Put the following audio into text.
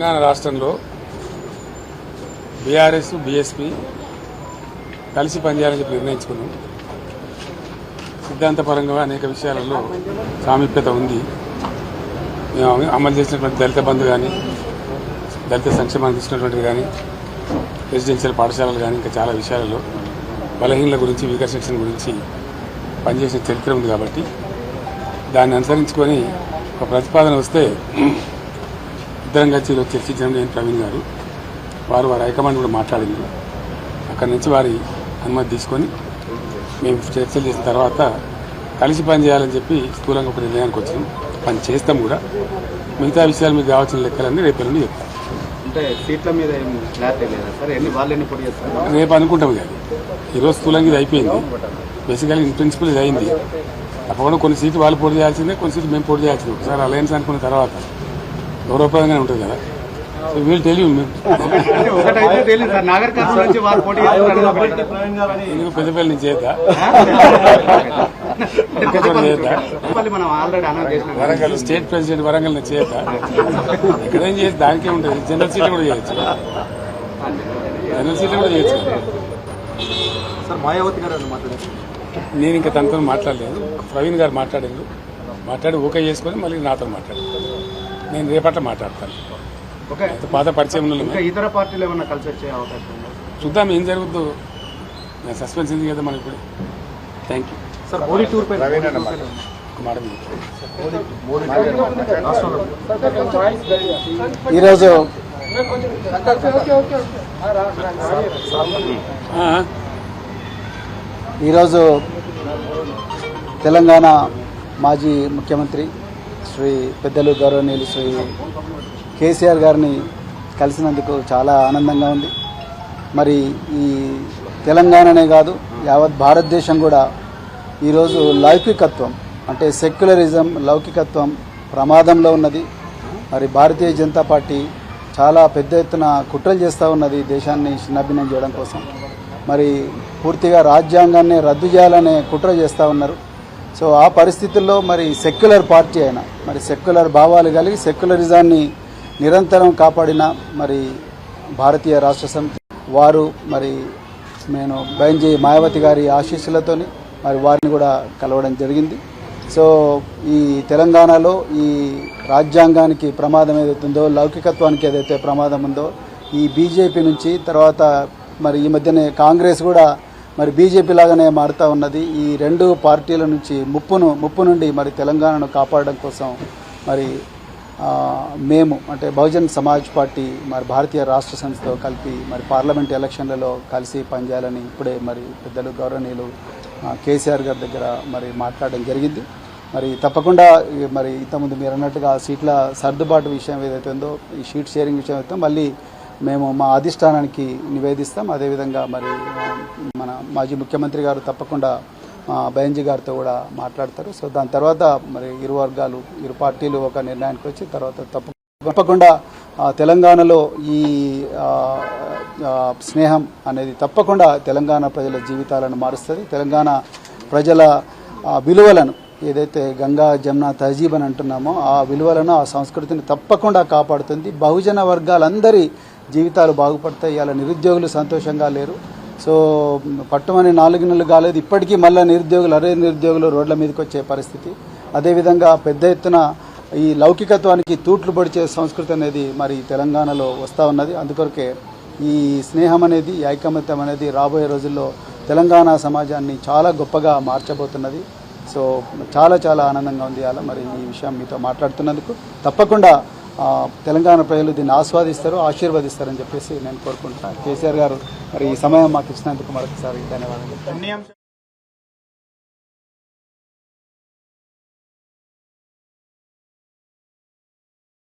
తెలంగాణ రాష్ట్రంలో BRS BSP కలిసి పనిచేయాలని చెప్పి నిర్ణయించుకున్నాం. సిద్ధాంతపరంగా అనేక విషయాలలో సామీప్యత ఉంది. మేము అమలు చేసినటువంటి దళిత బంధు కానీ, దళిత సంక్షేమాన్ని తీసుకున్నటువంటిది కానీ, రెసిడెన్షియల్ పాఠశాలలు కానీ, ఇంకా చాలా విషయాలలో బలహీనల గురించి, వీకర్ సెక్షన్ గురించి పనిచేసిన చరిత్ర ఉంది. కాబట్టి దాన్ని అనుసరించుకొని ఒక ప్రతిపాదన వస్తే ఇద్దరం కలిసి చర్చించడం నేను ప్రవీణ్ గారు, వారి హైకమాండ్ కూడా మాట్లాడింది. అక్కడి నుంచి వారి అనుమతి తీసుకొని మేము చర్చలు చేసిన తర్వాత కలిసి పనిచేయాలని చెప్పి స్థూలంగా ఒక నిర్ణయానికి వచ్చినాం. పని చేస్తాం కూడా. మిగతా విషయాలు మీకు కావాల్సిన లెక్కలన్నీ రేపు ఎల్లుండి చెప్తాం. అంటే సీట్ల మీద రేపు అనుకుంటాం కానీ ఈరోజు స్థూలంగా ఇది అయిపోయింది. బేసికల్ ఇన్ ప్రిన్సిపల్ ఇది అయింది. తప్పకుండా కొన్ని సీట్లు వాళ్ళు పోటీ చేయాల్సిందే, కొన్ని సీట్లు మేము పోటీ చేయాల్సిందే. ఒకసారి అలయన్స్ అనుకున్న తర్వాత గౌరవప్రదంగానే ఉంటుంది కదా. సో వీళ్ళు తెలియదు పెద్దపల్లి నుంచి చేత స్టేట్ ప్రెసిడెంట్ వరంగల్ నుంచి చేత ఎక్కడేం చేసి దానికే ఉంటుంది. జనరల్ సీట్లు కూడా చేయొచ్చు, జనరల్ సీట్లు కూడా చేయొచ్చు. నేను ఇంకా తనతో మాట్లాడలేదు. ప్రవీణ్ గారు మాట్లాడి ఓకే చేసుకొని మళ్ళీ నాతో మాట్లాడారు. నేను రేపట్ల మాట్లాడతాను. పాత పరిచయం ఇతర పార్టీలు ఏమన్నా కలిసి వచ్చే అవకాశం ఉందా? చూద్దాం ఏం జరుగుతుందో. నేను సస్పెన్స్ ఉంది కదా మన ఇప్పుడు. Thank you sir. Modi tour పై ఈరోజు తెలంగాణ మాజీ ముఖ్యమంత్రి శ్రీ పెద్దలు గౌరవనీయులు శ్రీ కేసీఆర్ గారిని కలిసినందుకు చాలా ఆనందంగా ఉంది. మరి ఈ తెలంగాణనే కాదు యావత్ భారతదేశం కూడా ఈరోజు లౌకికత్వం అంటే సెక్యులరిజం, లౌకికత్వం ప్రమాదంలో ఉన్నది. మరి భారతీయ జనతా పార్టీ చాలా పెద్ద ఎత్తున కుట్రలు చేస్తూ ఉన్నది దేశాన్ని చిన్నభిన్నం చేయడం కోసం. మరి పూర్తిగా రాజ్యాంగాన్ని రద్దు చేయాలనే కుట్ర చేస్తూ ఉన్నారు. సో ఆ పరిస్థితుల్లో మరి సెక్యులర్ పార్టీ అయినా, మరి సెక్యులర్ భావాలు కలిగి సెక్యులరిజాన్ని నిరంతరం కాపాడిన మరి భారతీయ రాష్ట్ర సమితి వారు మరి నేను బైంజీ మాయావతి గారి ఆశీస్సులతోని మరి వారిని కూడా కలవడం జరిగింది. సో ఈ తెలంగాణలో ఈ రాజ్యాంగానికి ప్రమాదం ఏదైతుందో, లౌకికత్వానికి ఏదైతే ప్రమాదం ఉందో, ఈ బీజేపీ నుంచి తర్వాత మరి ఈ మధ్యనే కాంగ్రెస్ కూడా మరి బీజేపీ లాగానే మారుతూ ఉన్నది. ఈ రెండు పార్టీల నుంచి ముప్పు నుండి మరి తెలంగాణను కాపాడడం కోసం మరి మేము అంటే బహుజన్ సమాజ్ పార్టీ మరి భారతీయ రాష్ట్ర సమితితో కలిపి మరి పార్లమెంట్ ఎలక్షన్లలో కలిసి పనిచేయాలని ఇప్పుడే మరి పెద్దలు గౌరవనీయులు కేసీఆర్ గారి దగ్గర మరి మాట్లాడడం జరిగింది. మరి తప్పకుండా మరి ఇంతకుముందు మీరు అన్నట్టుగా సీట్ల సర్దుబాటు విషయం ఏదైతే ఉందో, ఈ షీట్ షేరింగ్ విషయం అయితే మళ్ళీ మేము మా అధిష్టానానికి నివేదిస్తాం. అదేవిధంగా మరి మన మాజీ ముఖ్యమంత్రి గారు తప్పకుండా బైంజీ గారితో కూడా మాట్లాడతారు. సో దాని తర్వాత మరి ఇరు పార్టీలు ఒక నిర్ణయానికి వచ్చి తర్వాత తప్పకుండా తెలంగాణలో ఈ స్నేహం అనేది తప్పకుండా తెలంగాణ ప్రజల జీవితాలను మారుస్తుంది. తెలంగాణ ప్రజల విలువలను ఏదైతే గంగా జమున తహజీబ్ అని అంటున్నామో ఆ విలువలను, ఆ సంస్కృతిని తప్పకుండా కాపాడుతుంది. బహుజన వర్గాలందరి జీవితాలు బాగుపడతాయి. ఇలా నిరుద్యోగులు సంతోషంగా లేరు. సో పట్టుమని 4 నెలలు కాలేదు, ఇప్పటికీ మళ్ళీ నిరుద్యోగులు రోడ్ల మీదకి వచ్చే పరిస్థితి. అదేవిధంగా పెద్ద ఎత్తున ఈ లౌకికత్వానికి తూట్లు పొడిచే సంస్కృతి అనేది మరి తెలంగాణలో వస్తూ ఉన్నది. అందుకొరకే ఈ స్నేహం అనేది, ఈ ఐకమత్యం అనేది రాబోయే రోజుల్లో తెలంగాణ సమాజాన్ని చాలా గొప్పగా మార్చబోతున్నది. సో చాలా ఆనందంగా ఉంది అలా మరి ఈ విషయం మీతో మాట్లాడుతున్నందుకు. తప్పకుండా తెలంగాణ ప్రజలు దీన్ని ఆస్వాదిస్తారు, ఆశీర్వదిస్తారని చెప్పేసి నేను కోరుకుంటున్నాను. కేసీఆర్ గారు మరి ఈ సమయం మాకు ఇచ్చినందుకు మరొకసారి ధన్యవాదాలు.